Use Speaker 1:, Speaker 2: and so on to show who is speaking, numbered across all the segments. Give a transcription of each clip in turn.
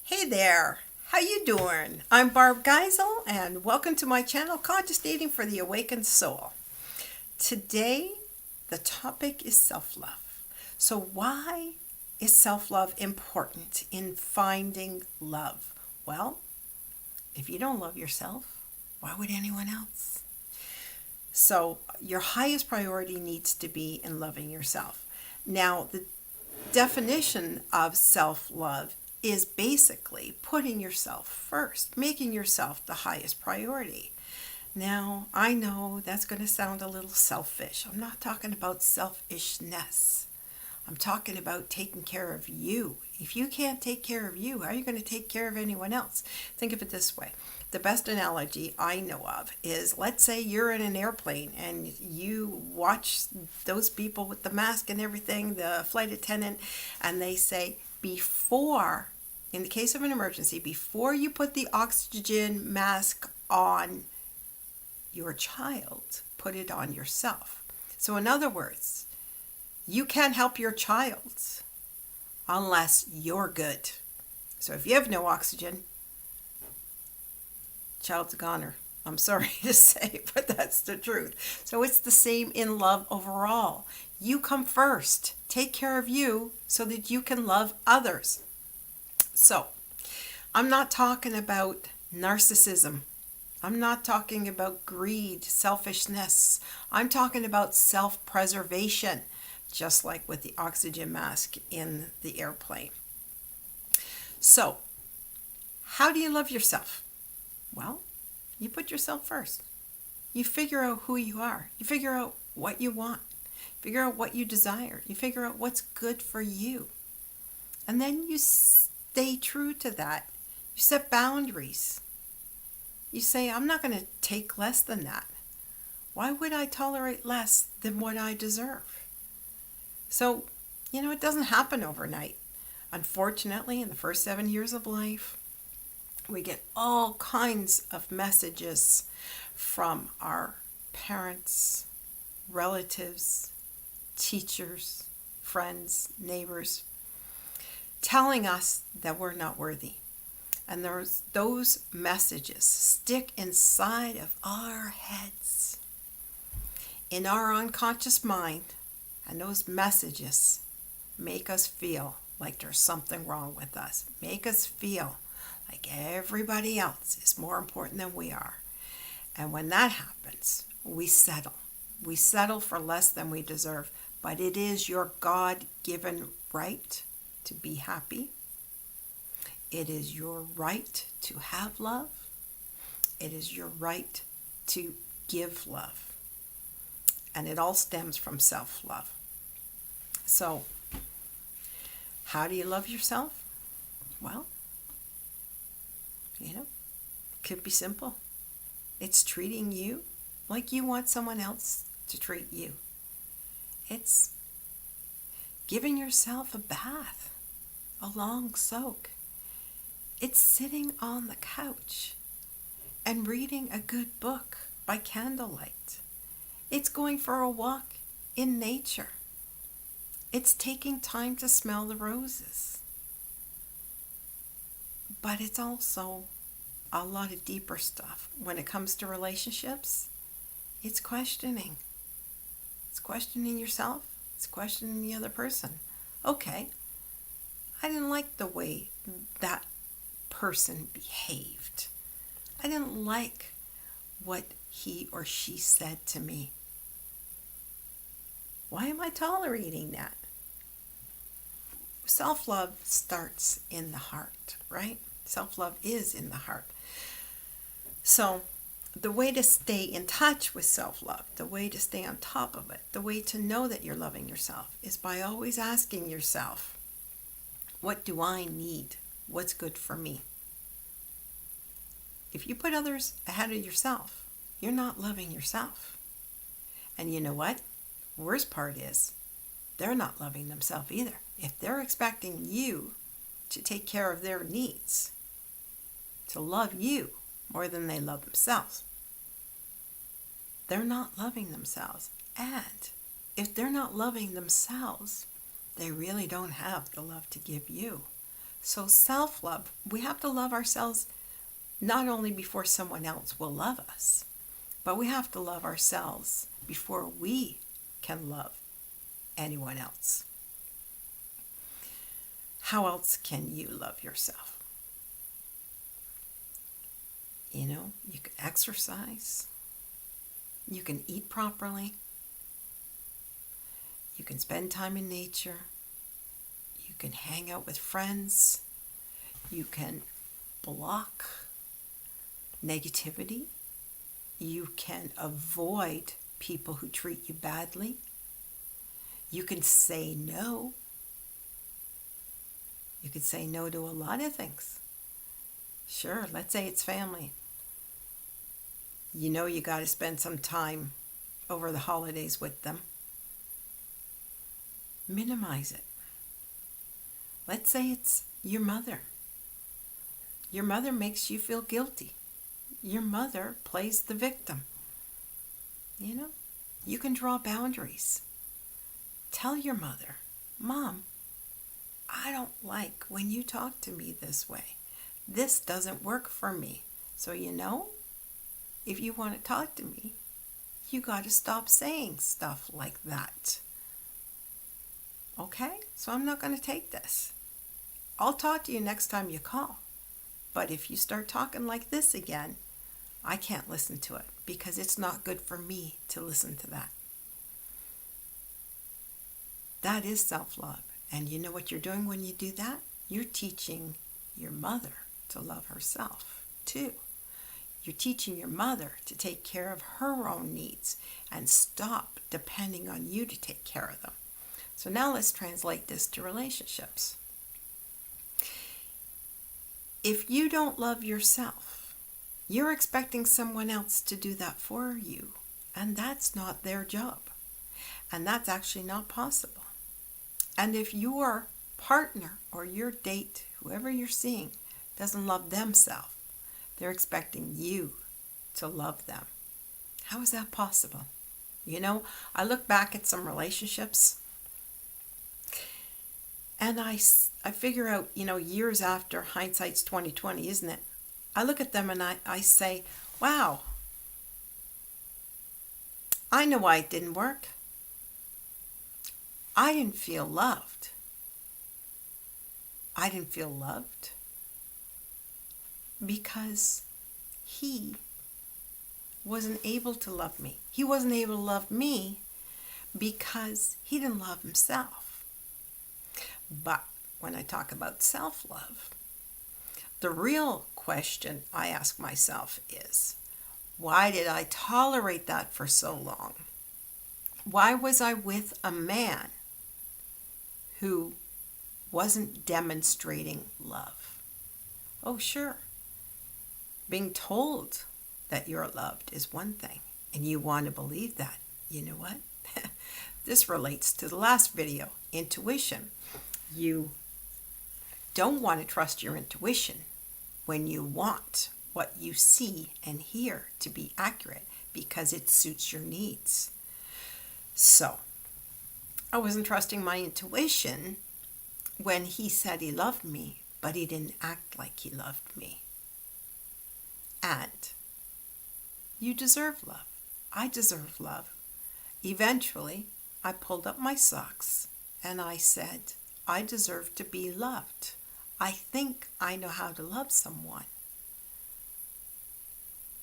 Speaker 1: Hey there, how you doing? I'm Barb Geisel and welcome to my channel Conscious Dating for the Awakened Soul. Today the topic is self-love. So why is self-love important in finding love? Well, if you don't love yourself, why would anyone else? So your highest priority needs to be in loving yourself. Now, the definition of self-love is basically putting yourself first, making yourself the highest priority. Now, I know that's going to sound a little selfish. I'm not talking about selfishness. I'm talking about taking care of you. If you can't take care of you, how are you going to take care of anyone else? Think of it this way. The best analogy I know of is, let's say you're in an airplane and you watch those people with the mask and everything, the flight attendant, and they say, before, in the case of an emergency, before you put the oxygen mask on your child, put it on yourself. So in other words, you can't help your child unless you're good. So if you have no oxygen, child's a goner. I'm sorry to say, but that's the truth. So it's the same in love overall. You come first. Take care of you so that you can love others. So I'm not talking about narcissism. I'm not talking about greed, selfishness. I'm talking about self-preservation, just like with the oxygen mask in the airplane. So, how do you love yourself? Well, you put yourself first. You figure out who you are. You figure out what you want. Figure out what you desire. You figure out what's good for you. And then you stay true to that. You set boundaries. You say, I'm not going to take less than that. Why would I tolerate less than what I deserve? So, it doesn't happen overnight. Unfortunately, in the first 7 years of life, we get all kinds of messages from our parents, relatives, teachers, friends, neighbors, telling us that we're not worthy. And those messages stick inside of our heads, in our unconscious mind, and those messages make us feel like there's something wrong with us, make us feel like everybody else is more important than we are. And when that happens, we settle. We settle for less than we deserve. But it is your God-given right to be happy. It is your right to have love. It is your right to give love. And it all stems from self-love. So, how do you love yourself? Well, it could be simple. It's treating you like you want someone else to treat you. It's giving yourself a bath, a long soak. It's sitting on the couch and reading a good book by candlelight. It's going for a walk in nature. It's taking time to smell the roses. But it's also a lot of deeper stuff. When it comes to relationships, it's questioning. It's questioning yourself. It's questioning the other person. Okay, I didn't like the way that person behaved. I didn't like what he or she said to me. Why am I tolerating that? Self-love starts in the heart, right? Self-love is in the heart. So the way to stay in touch with self-love, the way to stay on top of it, the way to know that you're loving yourself is by always asking yourself, what do I need? What's good for me? If you put others ahead of yourself, you're not loving yourself. And you know what? Worst part is, they're not loving themselves either. If they're expecting you to take care of their needs, to love you more than they love themselves, they're not loving themselves. And if they're not loving themselves, they really don't have the love to give you. So self-love, we have to love ourselves not only before someone else will love us, but we have to love ourselves before we can love anyone else. How else can you love yourself? You can exercise, you can eat properly, you can spend time in nature, you can hang out with friends, you can block negativity, you can avoid people who treat you badly, you can say no. You could say no to a lot of things. Sure, let's say it's family. You got to spend some time over the holidays with them. Minimize it. Let's say it's your mother. Your mother makes you feel guilty. Your mother plays the victim. You can draw boundaries. Tell your mother, Mom, I don't like when you talk to me this way. This doesn't work for me. So if you want to talk to me, you got to stop saying stuff like that. Okay? So I'm not going to take this. I'll talk to you next time you call. But if you start talking like this again, I can't listen to it because it's not good for me to listen to that. That is self-love. And you know what you're doing when you do that? You're teaching your mother to love herself too. You're teaching your mother to take care of her own needs and stop depending on you to take care of them. So now let's translate this to relationships. If you don't love yourself, you're expecting someone else to do that for you, and that's not their job. And that's actually not possible. And if your partner or your date, whoever you're seeing, doesn't love themselves, they're expecting you to love them. How is that possible? I look back at some relationships and I figure out, years after, hindsight's 20/20, isn't it? I look at them and I say, wow, I know why it didn't work. I didn't feel loved. I didn't feel loved because he wasn't able to love me. He wasn't able to love me because he didn't love himself. But when I talk about self-love, the real question I ask myself is, why did I tolerate that for so long? Why was I with a man who wasn't demonstrating love? Oh, sure. Being told that you're loved is one thing, and you want to believe that. You know what? This relates to the last video, intuition. You don't want to trust your intuition when you want what you see and hear to be accurate because it suits your needs. So, I wasn't trusting my intuition when he said he loved me, but he didn't act like he loved me. And you deserve love. I deserve love. Eventually, I pulled up my socks and I said, I deserve to be loved. I think I know how to love someone.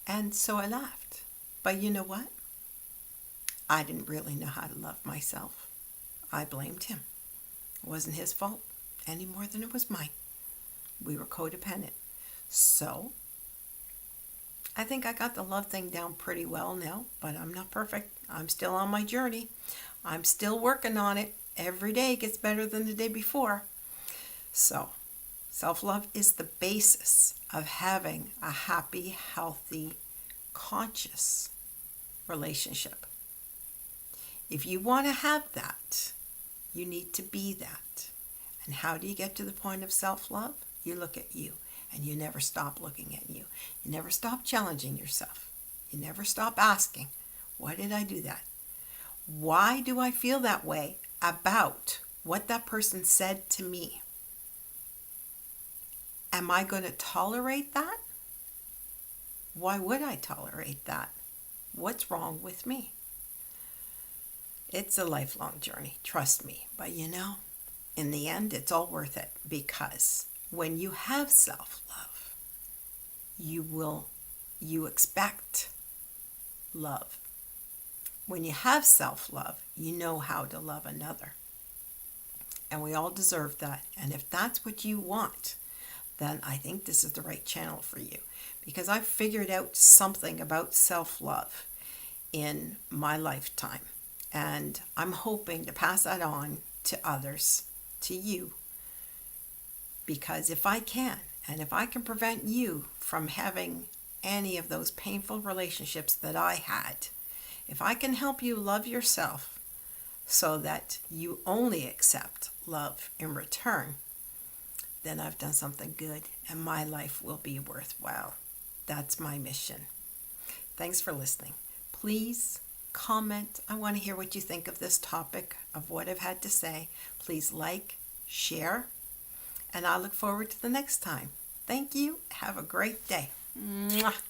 Speaker 1: And so I laughed. But you know what? I didn't really know how to love myself. I blamed him. It wasn't his fault any more than it was mine. We were codependent. So, I think I got the love thing down pretty well now, but I'm not perfect. I'm still on my journey. I'm still working on it. Every day gets better than the day before. So, self-love is the basis of having a happy, healthy, conscious relationship. If you want to have that, you need to be that. And how do you get to the point of self-love? You look at you, and you never stop looking at you. You never stop challenging yourself. You never stop asking, why did I do that? Why do I feel that way about what that person said to me? Am I going to tolerate that? Why would I tolerate that? What's wrong with me? It's a lifelong journey, trust me. But in the end, it's all worth it, because when you have self-love, you expect love. When you have self-love, you know how to love another. And we all deserve that. And if that's what you want, then I think this is the right channel for you, because I've figured out something about self-love in my lifetime. And I'm hoping to pass that on to others, to you, because if I can, and if I can prevent you from having any of those painful relationships that I had, if I can help you love yourself so that you only accept love in return, then I've done something good and my life will be worthwhile. That's my mission. Thanks for listening. Please comment. I want to hear what you think of this topic, of what I've had to say. Please like, share, and I look forward to the next time. Thank you. Have a great day. Mwah.